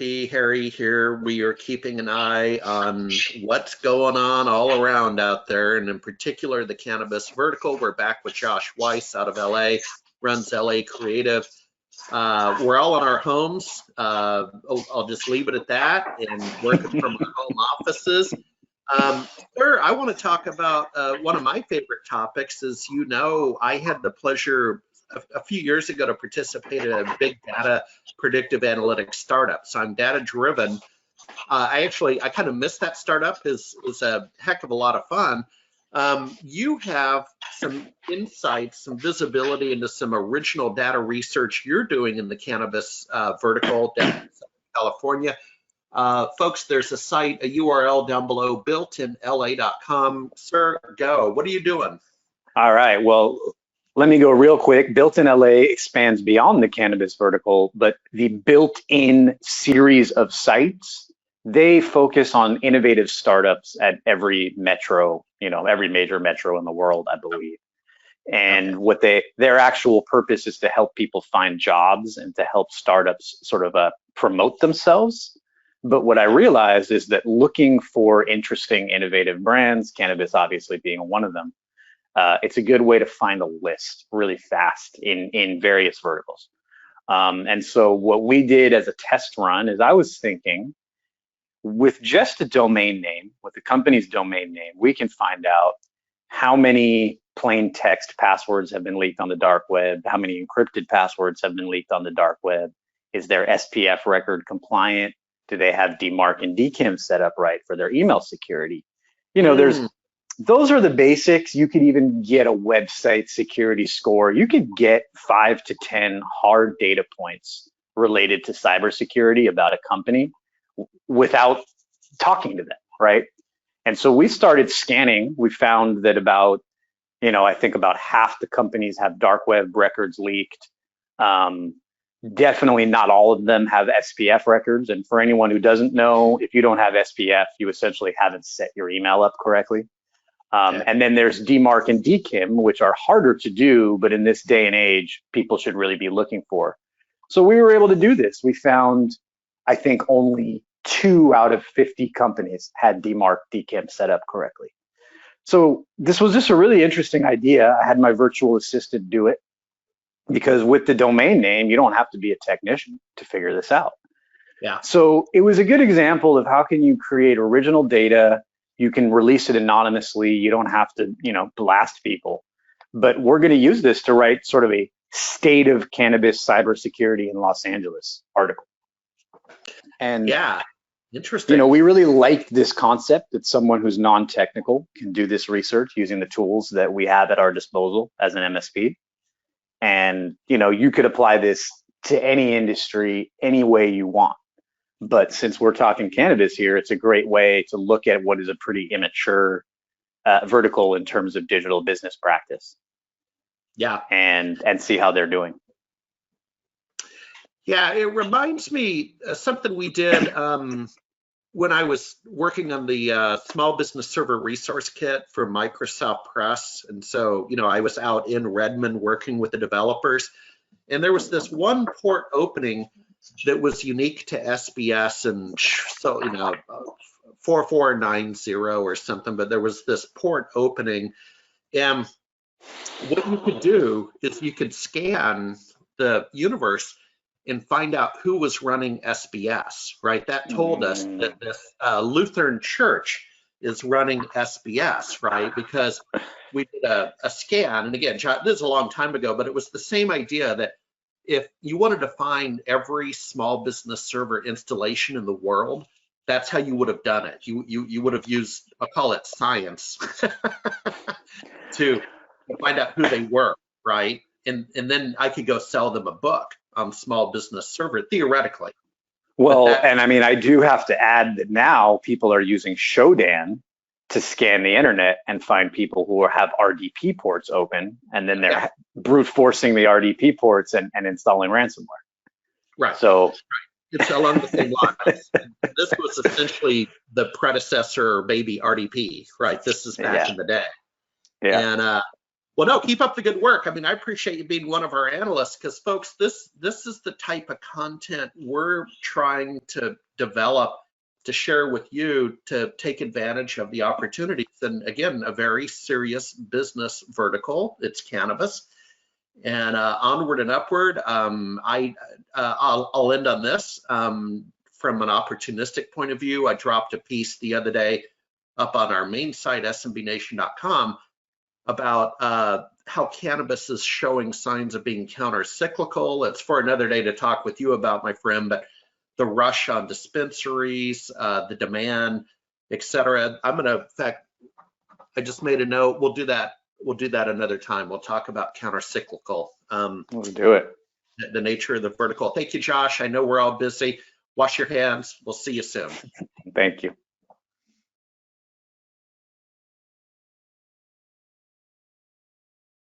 LSP, Harry here. We are keeping an eye on what's going on all around out there, and in particular, the cannabis vertical. We're back with Josh Weiss out of LA, runs LA Creative. We're all in our homes. I'll just leave it at that, and working from our home offices. Sir, I want to talk about one of my favorite topics. As you know, I had the pleasure a few years ago to participate in a big data predictive analytics startup. So I'm data driven. I kind of missed that startup. It was a heck of a lot of fun. You have some insights, some visibility into some original data research you're doing in the cannabis vertical down in California. Folks, there's a site, a URL down below, builtinla.com. Sir, go. What are you doing? All right. Well, let me go real quick. Built-in LA expands beyond the cannabis vertical, but the built-in series of sites, they focus on innovative startups at every metro, every major metro in the world, I believe. And what their actual purpose is to help people find jobs and to help startups sort of promote themselves. But what I realized is that looking for interesting, innovative brands, cannabis obviously being one of them, it's a good way to find a list really fast in various verticals. And so what we did as a test run is I was thinking with just a domain name, with the company's domain name, we can find out how many plain text passwords have been leaked on the dark web, how many encrypted passwords have been leaked on the dark web, is their SPF record compliant, do they have DMARC and DKIM set up right for their email security? Those are the basics. You could even get a website security score. You could get 5 to 10 hard data points related to cybersecurity about a company without talking to them, right? And so we started scanning. We found that I think about half the companies have dark web records leaked. Definitely not all of them have SPF records. And for anyone who doesn't know, if you don't have SPF, you essentially haven't set your email up correctly. And then there's DMARC and DKIM, which are harder to do, but in this day and age, people should really be looking for. So we were able to do this. We found, I think, only 2 out of 50 companies had DMARC, DKIM set up correctly. So this was just a really interesting idea. I had my virtual assistant do it because with the domain name, you don't have to be a technician to figure this out. Yeah. So it was a good example of how can you create original data. You can release it anonymously. You don't have to, blast people. But we're going to use this to write sort of a state of cannabis cybersecurity in Los Angeles article. And yeah, interesting. We really liked this concept that someone who's non-technical can do this research using the tools that we have at our disposal as an MSP. And, you could apply this to any industry any way you want. But since we're talking cannabis here, it's a great way to look at what is a pretty immature vertical in terms of digital business practice. Yeah. And see how they're doing. Yeah, it reminds me of something we did when I was working on the Small Business Server Resource Kit for Microsoft Press. And so, I was out in Redmond working with the developers. And there was this one port opening that was unique to SBS, and so 4490 or something, but there was this port opening, and what you could do is you could scan the universe and find out who was running SBS, right? That told us that this Lutheran church is running SBS, right? Because we did a scan, and again, this is a long time ago, but it was the same idea that if you wanted to find every small business server installation in the world, that's how you would have done it. You would have used, I'll call it science, to find out who they were, right? And then I could go sell them a book on Small Business Server, theoretically. Well, and I mean, I do have to add that now people are using Shodan to scan the internet and find people who have RDP ports open, and then they're brute forcing the RDP ports and installing ransomware. Right. So it's along the same lines. This was essentially the predecessor baby RDP, right? This is back in the day. Yeah. And Well, no, keep up the good work. I mean, I appreciate you being one of our analysts because, folks, this is the type of content we're trying to develop to share with you to take advantage of the opportunities. And again, a very serious business vertical. It's cannabis, and onward and upward. I'll end on this. From an opportunistic point of view, I dropped a piece the other day up on our main site, smbnation.com, about how cannabis is showing signs of being counter-cyclical. It's for another day to talk with you about, my friend, but the rush on dispensaries, the demand, et cetera. in fact, I just made a note. We'll do that another time. We'll talk about counter-cyclical. We'll do it. The nature of the vertical. Thank you, Josh. I know we're all busy. Wash your hands. We'll see you soon. Thank you.